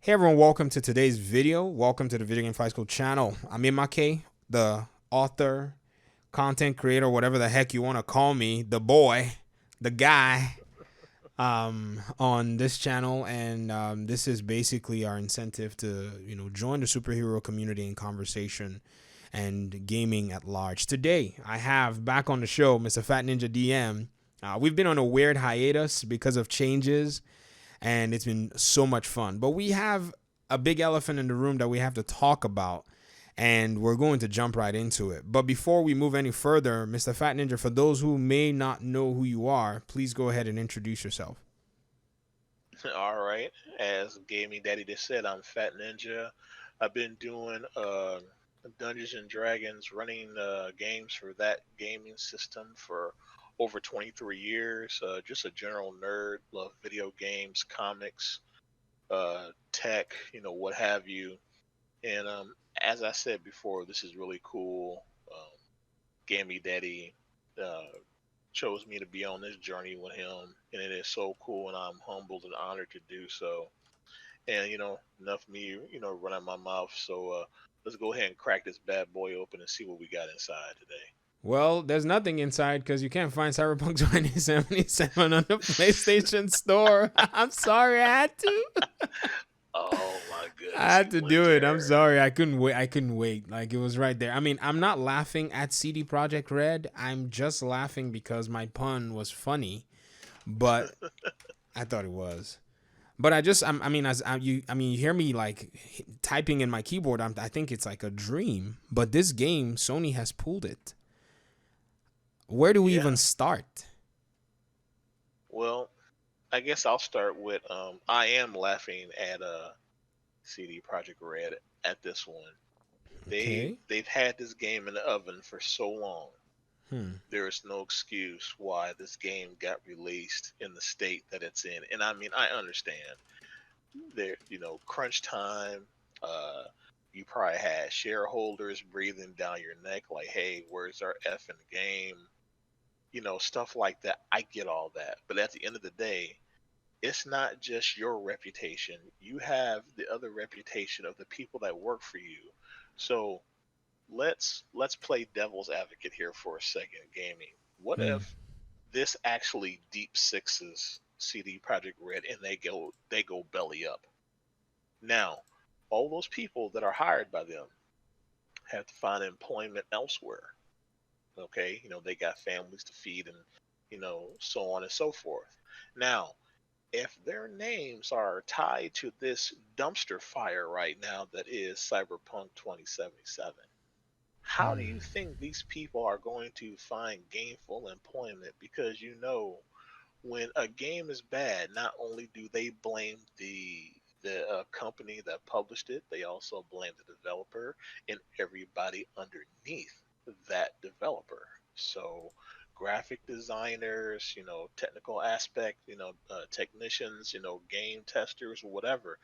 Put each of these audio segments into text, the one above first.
Hey everyone, welcome to today's video. Welcome to the VGFightSchool channel. I'm Imake, the author, content creator, whatever the heck you want to call me, the boy, the guy on this channel. And this is basically our incentive to, join the superhero community in conversation and gaming at large. Today, I have back on the show Mr. Fat Ninja DM. We've been on a weird hiatus because of changes, and it's been so much fun. But we have a big elephant in the room that we have to talk about, and we're going to jump right into it. But before we move any further, Mr. Fat Ninja, for those who may not know who you are, please go ahead and introduce yourself. All right. As Gaming Daddy just said, I'm Fat Ninja. I've been doing Dungeons and Dragons, running games for that gaming system for over 23 years. Just a general nerd, love video games, comics, tech, what have you. And as I said before, this is really cool. Gaming Daddy uh, chose me to be on this journey with him, and it is so cool, and I'm humbled and honored to do so. And enough of me, running my mouth. So let's go ahead and crack this bad boy open and see what we got inside Well, there's nothing inside because you can't find Cyberpunk 2077 on the PlayStation Store. I'm sorry, I had to. today. Oh my I goodness, had you to went do it. I'm there. sorry. I couldn't wait. Like, it was right there. I mean, I'm not laughing at CD Projekt Red. I'm just laughing because my pun was funny, but I thought it was. But I mean, you hear me like typing in my keyboard. I think it's like a dream. But this game, Sony has pulled it. Where do we Yeah. even start? Well, I guess I'll start with I am laughing at CD Project Red at this one. Okay. They've had this game in the oven for so long. Hmm. There is no excuse why this game got released in the state that it's in. And I mean, I understand there, crunch time. Uh, you probably had shareholders breathing down your neck, like, "Hey, where's our F in the game?" Stuff like that. I get all that, but at the end of the day, it's not just your reputation. You have the other reputation of the people that work for you. So let's play devil's advocate here for a second, gaming. What Hmm. if this actually deep sixes CD Project Red and they go belly up? Now, all those people that are hired by them have to find employment elsewhere. Okay, they got families to feed and so on and so forth. Now, if their names are tied to this dumpster fire right now that is Cyberpunk 2077, how do you Hmm. think these people are going to find gainful employment? Because when a game is bad, not only do they blame the company that published it, they also blame the developer and everybody underneath that developer. So, graphic designers, technical aspect, technicians, game testers, whatever,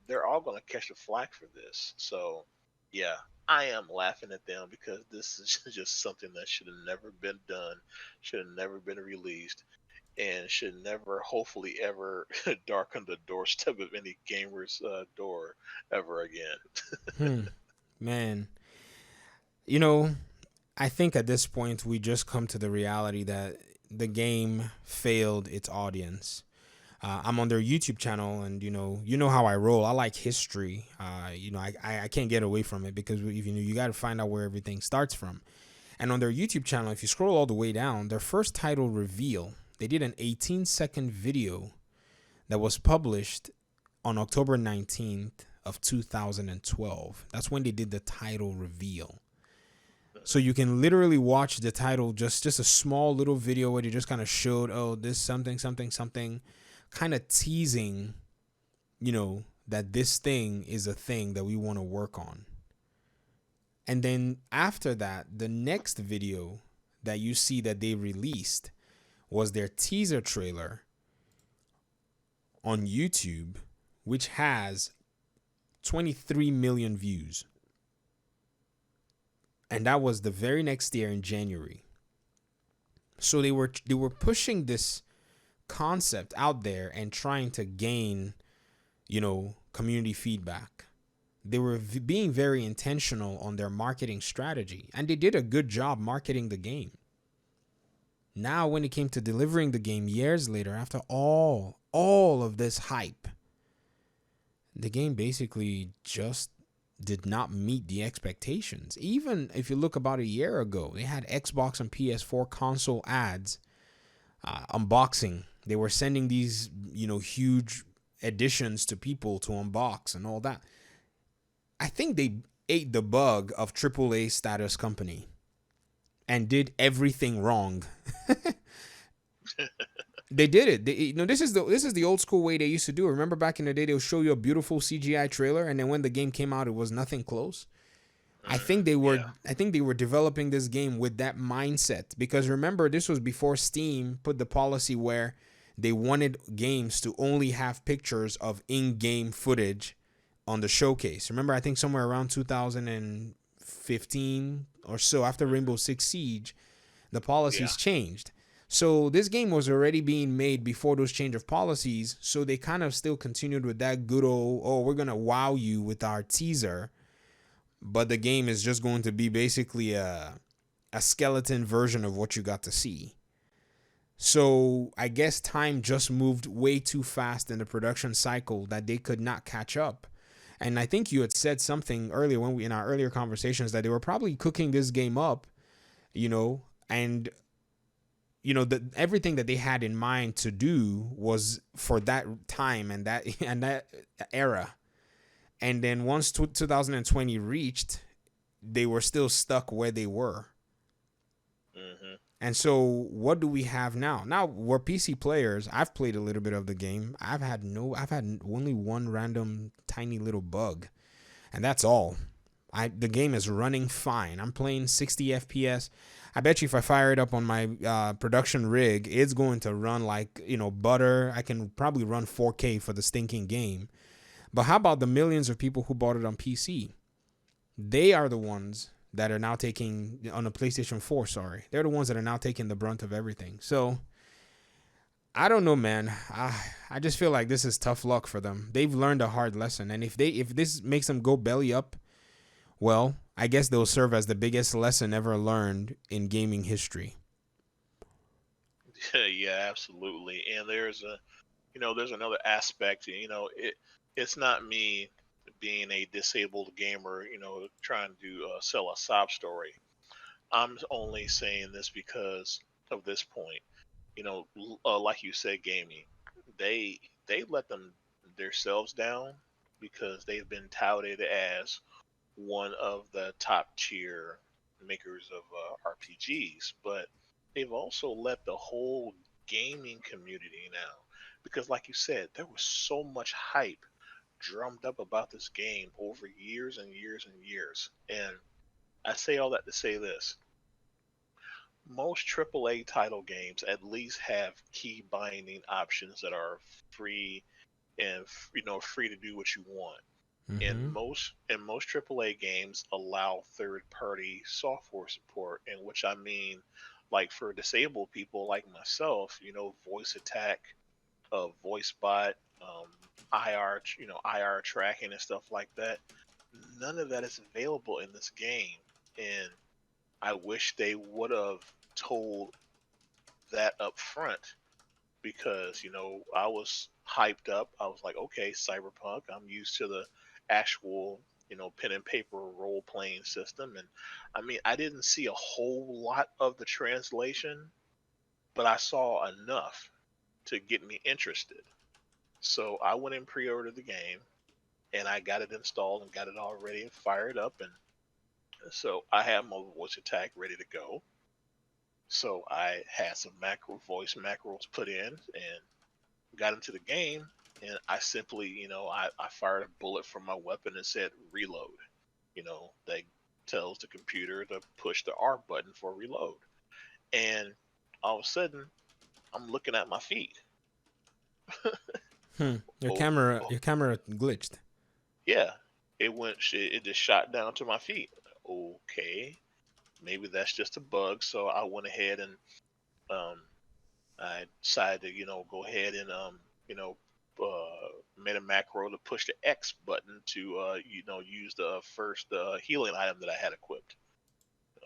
they're all going to catch the flack for this. So, yeah, I am laughing at them because this is just something that should have never been done, should have never been released, and should never, hopefully, ever darken the doorstep of any gamer's door ever again. Hmm. Man, you know, I think at this point we just come to the reality that the game failed its audience. I'm on their YouTube channel, and you know how I roll. I like history. I can't get away from it because you got to find out where everything starts from. And on their YouTube channel, if you scroll all the way down, their first title reveal, they did an 18-second video that was published on October 19th of 2012. That's when they did the title reveal. So you can literally watch the title, just a small little video where they just kind of showed, oh, this something something something, kind of teasing, that this thing is a thing that we want to work on. And then after that, the next video that you see that they released was their teaser trailer on YouTube, which has 23 million views. And that was the very next year in January. So they were pushing this concept out there and trying to gain, community feedback. They were being very intentional on their marketing strategy, and they did a good job marketing the game. Now, when it came to delivering the game years later, after all of this hype, the game basically just did not meet the expectations. Even if you look about a year ago, they had Xbox and PS4 console ads, unboxing. They were sending these, huge editions to people to unbox and all that. I think they ate the bug of AAA status company and did everything wrong. They did it. This is the old school way they used to do it. Remember back in the day, they'll show you a beautiful CGI trailer, and then when the game came out, it was nothing close. I think they were. Yeah. I think they were developing this game with that mindset, because remember, this was before Steam put the policy where they wanted games to only have pictures of in-game footage on the showcase. Remember, I think somewhere around 2015 or so, after Rainbow Six Siege, the Yeah. policies changed. So this game was already being made before those change of policies. So they kind of still continued with that good old, oh, we're gonna wow you with our teaser, but the game is just going to be basically a skeleton version of what you got to see. So I guess time just moved way too fast in the production cycle that they could not catch up. And I think you had said something earlier when we in our earlier conversations that they were probably cooking this game up, and everything that they had in mind to do was for that time and that and that era. And then once 2020 reached, they were still stuck where they were. Hmm. And so, what do we have now? Now we're PC players. I've played a little bit of the game. I've had only one random tiny little bug, and that's all. The game is running fine. I'm playing 60 FPS. I bet you if I fire it up on my production rig, it's going to run like butter. I can probably run 4K for the stinking game. But how about the millions of people who bought it on PC? They are the ones that are now taking on a PlayStation 4. Sorry, they're the ones that are now taking the brunt of everything. So I don't know, man. I just feel like this is tough luck for them. They've learned a hard lesson, and if this makes them go belly up, well, I guess they'll serve as the biggest lesson ever learned in gaming history. Yeah, absolutely. And there's another aspect. It's not me being a disabled gamer, trying to sell a sob story. I'm only saying this because of this point. Like you said, gaming, they they let them themselves down because they've been touted as one of the top tier makers of RPGs, but they've also let the whole gaming community now because, like you said, there was so much hype drummed up about this game over years and years and years. And I say all that to say this: most AAA title games at least have key binding options that are free and free to do what you want. And Mm-hmm. most AAA games allow third party software support, in which I mean, like for disabled people like myself, voice attack, voice bot, IR, IR tracking and stuff like that. None of that is available in this game, and I wish they would have told that up front because I was hyped up. I was like, okay, Cyberpunk. I'm used to the actual pen and paper role playing system, and I mean, I didn't see a whole lot of the translation, but I saw enough to get me interested. So I went and pre-ordered the game, and I got it installed and got it all ready and fired up, and so I had my voice attack ready to go. So I had some voice macros put in, and got into the game, and I simply, I fired a bullet from my weapon and said reload. That tells the computer to push the R button for reload. And all of a sudden, I'm looking at my feet. Your Oh, camera, oh your camera glitched. yeah, it just shot down to my feet. Okay, maybe that's just a bug. So I went ahead and um, I decided to, go ahead and, you know, made a macro to push the X button to use the first healing item that I had equipped.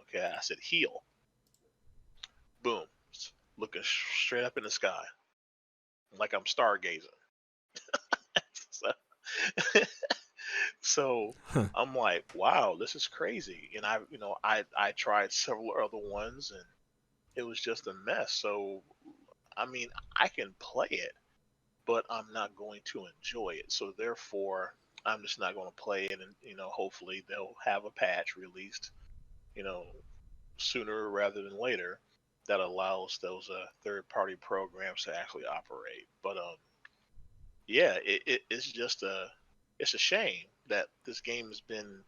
Okay, I said heal. Boom, looking straight up in the sky like I'm stargazing. So, so Huh. I'm like, wow, this is crazy. And I tried several other ones, and it was just a mess. So I mean, I can play it, but I'm not going to enjoy it. So therefore, I'm just not going to play it. And hopefully they'll have a patch released, you know, sooner rather than later that allows those third-party programs to actually operate. But yeah, it's just a shame that this game has been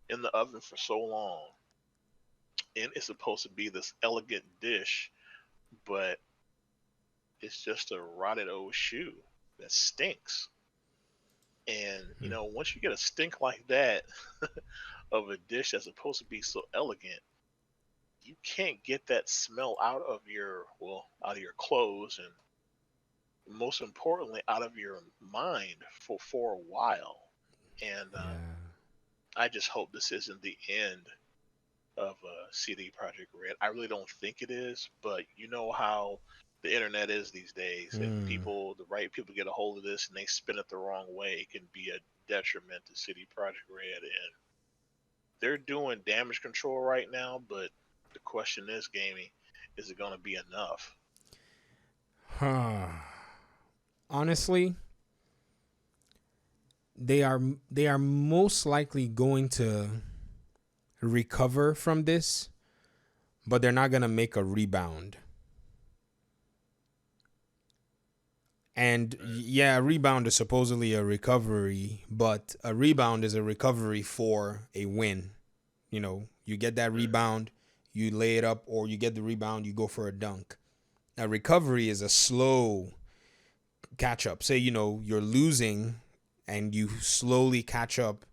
in the oven for so long, and it's supposed to be this elegant dish, but it's just a rotted old shoe that stinks. And Hmm. once you get a stink like that of a dish that's supposed to be so elegant, you can't get that smell out of your clothes, and most importantly, out of your mind for a while. And Yeah. I just hope this isn't the end of CD Project Red. I really don't think it is, but you know how the internet is these days. If Hmm. the right people get a hold of this and they spin it the wrong way, it can be a detriment to CD Project Red. And they're doing damage control right now, but the question is, gaming, is it going to be enough? Huh. Honestly, they are most likely going to recover from this, but they're not going to make a rebound. And yeah, a rebound is supposedly a recovery, but a rebound is a recovery for a win. You get that Mm-hmm. rebound, you lay it up, or you get the rebound, you go for a dunk. A recovery is a slow catch up. Say, you're losing and you slowly catch up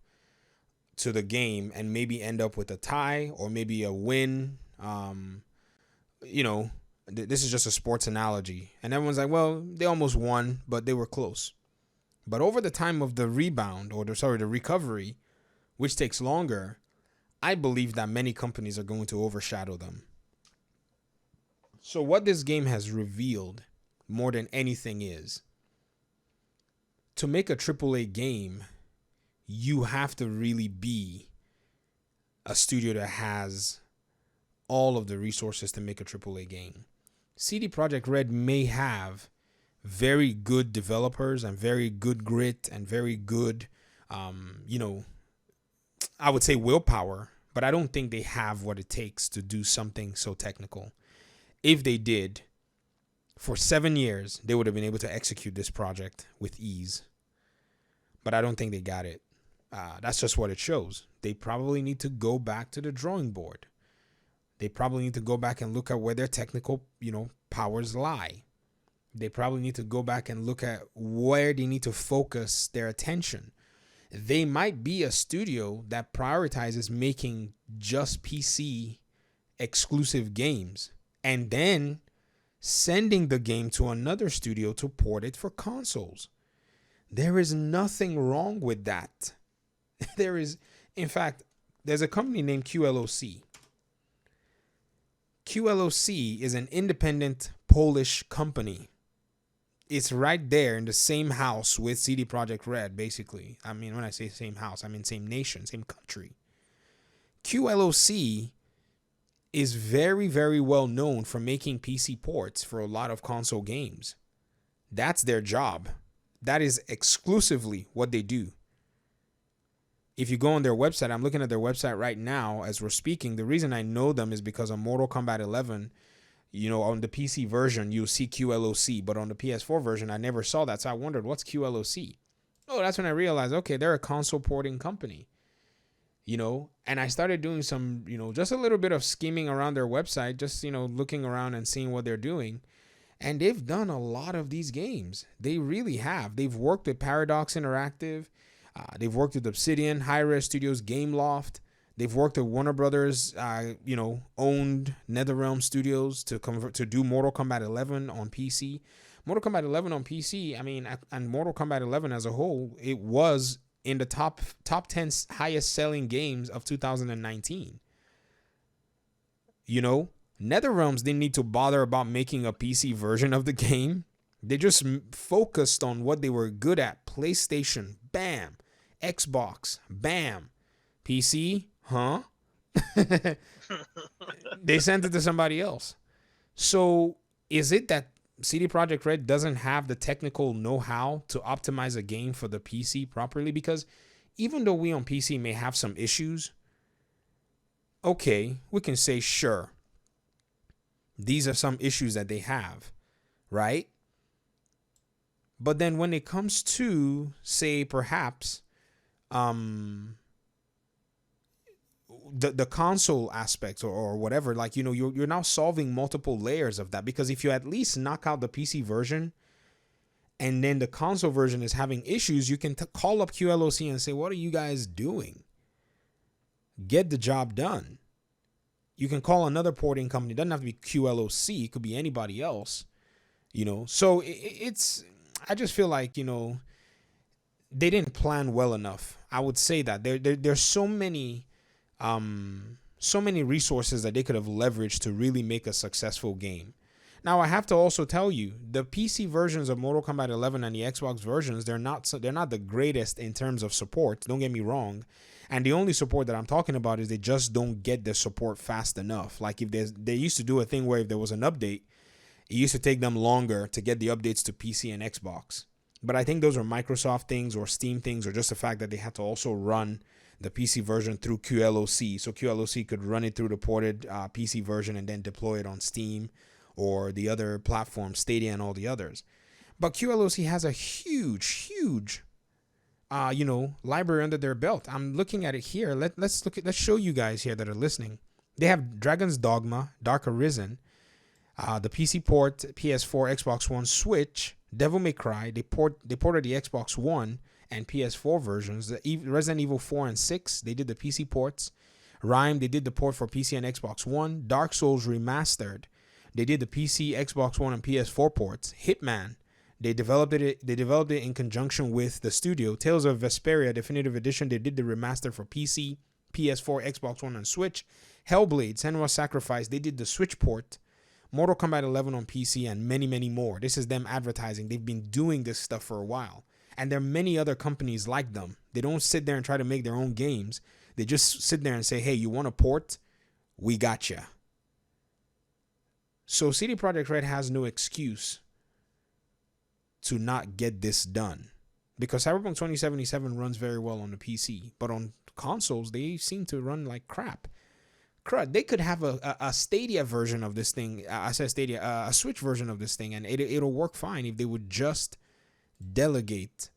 to the game and maybe end up with a tie or maybe a win. You know, this is just a sports analogy. And everyone's like, well, they almost won, but they were close. But over the time of the rebound or the recovery, which takes longer, I believe that many companies are going to overshadow them. So what this game has revealed more than anything is to make a AAA game, you have to really be a studio that has all of the resources to make a AAA game. CD Projekt Red may have very good developers and very good grit and very good, you know, I would say willpower, but I don't think they have what it takes to do something so technical. If they did, for 7 years, they would have been able to execute this project with ease. But I don't think they got it. That's just what it shows. They probably need to go back to the drawing board. They probably need to go back and look at where their technical, powers lie. They probably need to go back and look at where they need to focus their attention. They might be a studio that prioritizes making just PC exclusive games and then sending the game to another studio to port it for consoles. There is nothing wrong with that. There is, in fact, there's a company named QLOC. QLOC is an independent Polish company. It's right there in the same house with CD Projekt Red, basically. I mean, when I say same house, I mean same nation, same country. QLOC is very, very well known for making PC ports for a lot of console games. That's their job. That is exclusively what they do. If you go on their website, I'm looking at their website right now as we're speaking. The reason I know them is because on Mortal Kombat 11, on the PC version, you'll see QLOC, but on the PS4 version, I never saw that. So I wondered, what's QLOC? Oh, that's when I realized, okay, they're a console porting company. And I started doing some, just a little bit of skimming around their website, just, looking around and seeing what they're doing. And they've done a lot of these games. They really have. They've worked with Paradox Interactive. They've worked with Obsidian, Hi-Res Studios, Gameloft. They've worked with Warner Brothers, owned NetherRealm Studios to do Mortal Kombat 11 on PC. Mortal Kombat 11 on PC, I mean, and Mortal Kombat 11 as a whole, it was in the top 10 highest selling games of 2019. You know, NetherRealms didn't need to bother about making a PC version of the game. They just focused on what they were good at. PlayStation, bam. Xbox, bam. PC, huh? They sent it to somebody else. So is it that CD Projekt Red doesn't have the technical know-how to optimize a game for the PC properly? Because even though we on PC may have some issues, okay, we can say, sure, these are some issues that they have, right? But then when it comes to, say, perhaps the console aspects or whatever, like, you know, you're now solving multiple layers of that, because if you at least knock out the PC version and then the console version is having issues, you can call up QLOC and say, what are you guys doing? Get the job done. You can call another porting company. It doesn't have to be QLOC. It could be anybody else, you know. So it's, I just feel like, you know, they didn't plan well enough. I would say that there's so many resources that they could have leveraged to really make a successful game. Now, I have to also tell you, the PC versions of Mortal Kombat 11 and the Xbox versions, they're not the greatest in terms of support. Don't get me wrong. And the only support that I'm talking about is they just don't get the support fast enough. Like, if they used to do a thing where if there was an update, it used to take them longer to get the updates to PC and Xbox. But I think those are Microsoft things or Steam things, or just the fact that they had to also run the PC version through QLOC. So QLOC could run it through the ported PC version and then deploy it on Steam or the other platforms, Stadia and all the others. But QLOC has a huge library under their belt. I'm looking at it here. Let's show you guys here that are listening. They have Dragon's Dogma, Dark Arisen, the PC port, PS4, Xbox One, Switch, Devil May Cry. They ported the Xbox One and PS4 versions. The Resident Evil 4 and 6, they did the PC ports. Rime, they did the port for PC and Xbox One. Dark Souls Remastered, they did the PC, Xbox One, and PS4 ports. Hitman, they developed it in conjunction with the studio. Tales of Vesperia Definitive Edition, they did the remaster for PC, PS4, Xbox One, and Switch. Hellblade, Senua's Sacrifice, they did the Switch port. Mortal Kombat 11 on PC, and many, many more. This is them advertising. They've been doing this stuff for a while. And there are many other companies like them. They don't sit there and try to make their own games. They just sit there and say, hey, you want a port? We got you. So CD Projekt Red has no excuse to not get this done. Because Cyberpunk 2077 runs very well on the PC. But on consoles, they seem to run like crap. They could have a Stadia version of this thing. I said Stadia, a Switch version of this thing, and it'll work fine if they would just delegate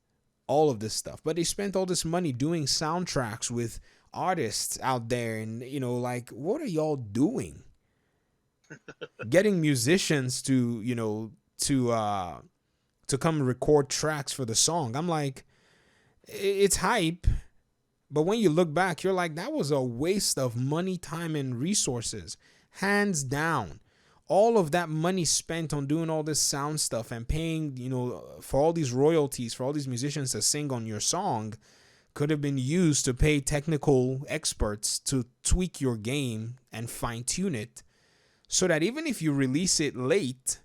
all of this stuff. But they spent all this money doing soundtracks with artists out there, and, you know, like, what are y'all doing? Getting musicians to come record tracks for the song. I'm like, it's hype. But when you look back, you're like, that was a waste of money, time, and resources. Hands down. All of that money spent on doing all this sound stuff and paying, you know, for all these royalties, for all these musicians to sing on your song, could have been used to pay technical experts to tweak your game and fine-tune it, so that even if you release it late,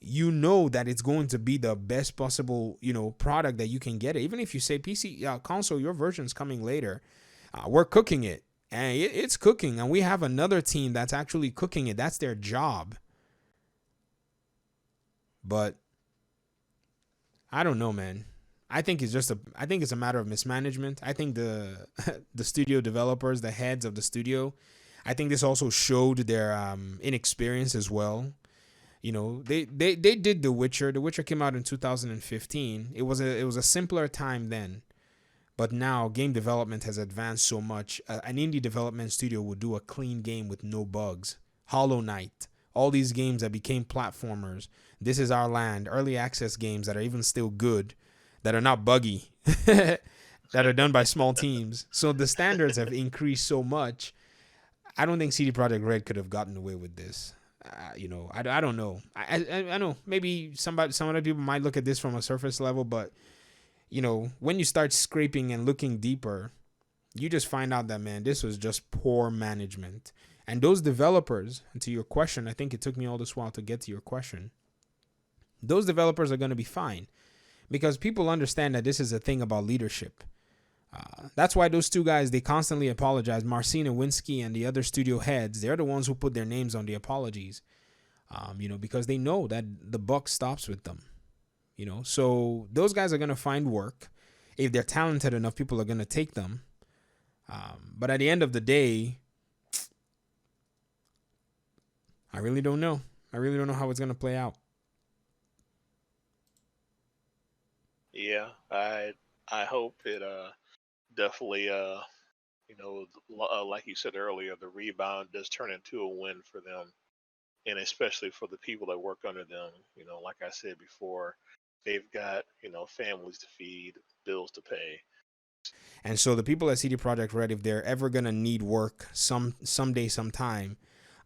you know that it's going to be the best possible, you know, product that you can get it. Even if you say PC, console, your version's coming later, we're cooking it, and it's cooking, and we have another team that's actually cooking it. That's their job. But I don't know, man. I think it's a matter of mismanagement. I think the studio developers, the heads of the studio, I think this also showed their inexperience as well. You know, they did The Witcher. The Witcher came out in 2015. It was a simpler time then. But now game development has advanced so much. An indie development studio would do a clean game with no bugs. Hollow Knight, all these games that became platformers. This Is Our Land, early access games that are even still good, that are not buggy, that are done by small teams. So the standards have increased so much. I don't think CD Projekt Red could have gotten away with this. I don't know. I know maybe some other people might look at this from a surface level, but when you start scraping and looking deeper, you just find out that, man, this was just poor management. And those developers, and to your question, I think it took me all this while to get to your question. Those developers are going to be fine because people understand that this is a thing about leadership. That's why those two guys, they constantly apologize. Marcin Nowinski and the other studio heads, they're the ones who put their names on the apologies, because they know that the buck stops with them. So those guys are going to find work. If they're talented enough, people are going to take them. But at the end of the day, I really don't know. I really don't know how it's going to play out. Yeah, I hope it definitely like you said earlier, the rebound does turn into a win for them, and especially for the people that work under them. Like I said before, they've got families to feed, bills to pay. And so the people at CD Projekt Red, if they're ever gonna need work someday, sometime,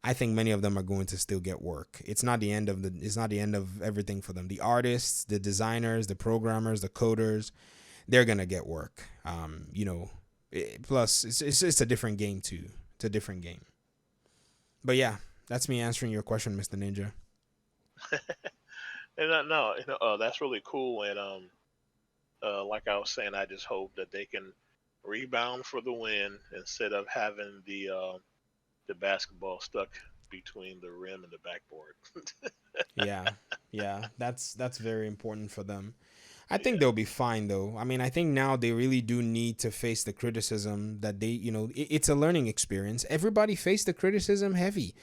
I think many of them are going to still get work. It's not the end of everything for them. The artists, the designers, the programmers, the coders, they're gonna get work. Plus it's a different game too. It's a different game. But yeah, that's me answering your question, Mr. Ninja. And no, that's really cool. And like I was saying, I just hope that they can rebound for the win instead of having the basketball stuck between the rim and the backboard. Yeah, that's very important for them. I think Yeah. they'll be fine though. I mean, I think now they really do need to face the criticism that it's a learning experience. Everybody faced the criticism heavy.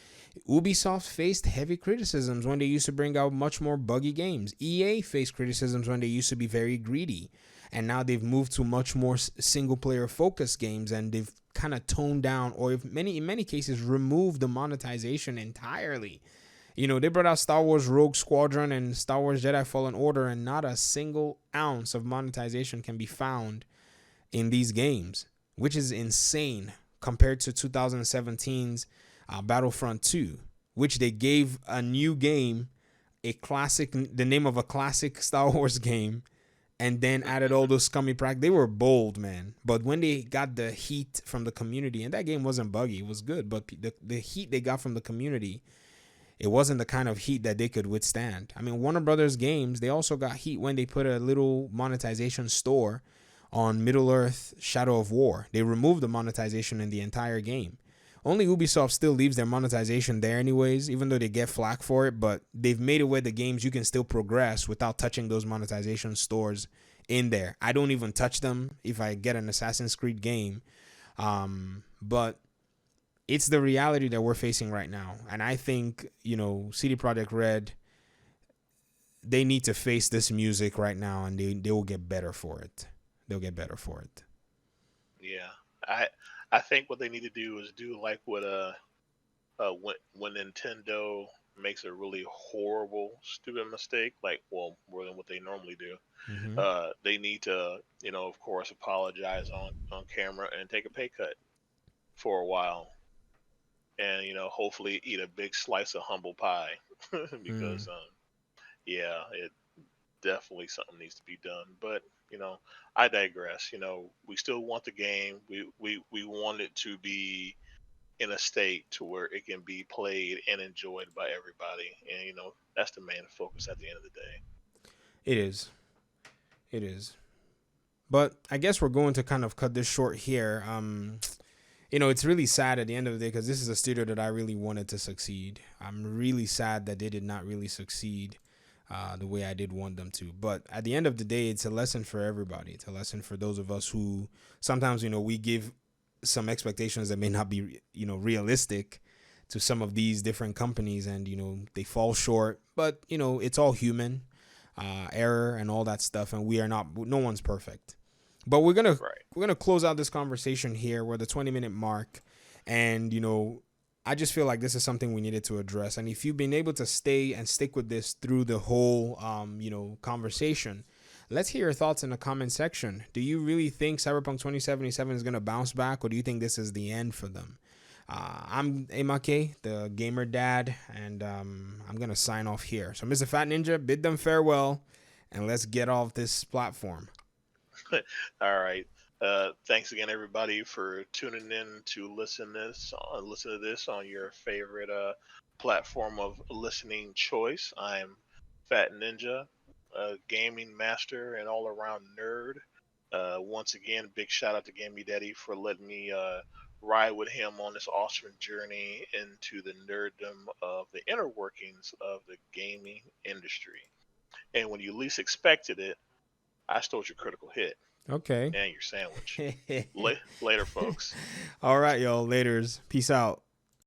Ubisoft faced heavy criticisms when they used to bring out much more buggy games. EA faced criticisms when they used to be very greedy. And now they've moved to much more single player focused games, and they've kind of toned down, or in many cases removed the monetization entirely. They brought out Star Wars Rogue Squadron and Star Wars Jedi Fallen Order, and not a single ounce of monetization can be found in these games, which is insane compared to 2017's Battlefront 2, which they gave a new game, the name of a classic Star Wars game, and then added all those scummy practices. They were bold, man. But when they got the heat from the community, and that game wasn't buggy, it was good, but the heat they got from the community, it wasn't the kind of heat that they could withstand. I mean, Warner Brothers games, they also got heat when they put a little monetization store on Middle-earth Shadow of War. They removed the monetization in the entire game. Only Ubisoft still leaves their monetization there anyways, even though they get flack for it, but they've made it where the games you can still progress without touching those monetization stores in there. I don't even touch them if I get an Assassin's Creed game. But it's the reality that we're facing right now. And I think, CD Projekt Red, they need to face this music right now, and they will get better for it. They'll get better for it. Yeah, I think what they need to do is do like what when Nintendo makes a really horrible, stupid mistake, like more than what they normally do. Mm-hmm. They need to, of course, apologize on camera and take a pay cut for a while, and hopefully eat a big slice of humble pie because yeah, it definitely something needs to be done. But I digress. We still want the game. We want it to be in a state to where it can be played and enjoyed by everybody, and that's the main focus at the end of the day. It is. It is. But I guess we're going to kind of cut this short here. It's really sad at the end of the day because this is a studio that I really wanted to succeed. I'm really sad that they did not really succeed the way I did want them to. But at the end of the day, it's a lesson for everybody. It's a lesson for those of us who sometimes, we give some expectations that may not be, realistic to some of these different companies, and, they fall short. But, it's all human, error and all that stuff. And no one's perfect. But we're gonna close out this conversation here. We're at the 20-minute mark, and I just feel like this is something we needed to address. And if you've been able to stay and stick with this through the whole conversation, let's hear your thoughts in the comment section. Do you really think Cyberpunk 2077 is gonna bounce back, or do you think this is the end for them? I'm Amake, the gamer dad, and I'm gonna sign off here. So, Mr. Fat Ninja, bid them farewell, and let's get off this platform. All right. Thanks again, everybody, for tuning in to listen to this on your favorite platform of listening choice. I'm Fat Ninja, a gaming master and all around nerd. Once again, big shout out to Gamey Daddy for letting me ride with him on this awesome journey into the nerddom of the inner workings of the gaming industry. And when you least expected it, I stole your critical hit Okay. and your sandwich. Later, folks. All right, y'all. Laters. Peace out.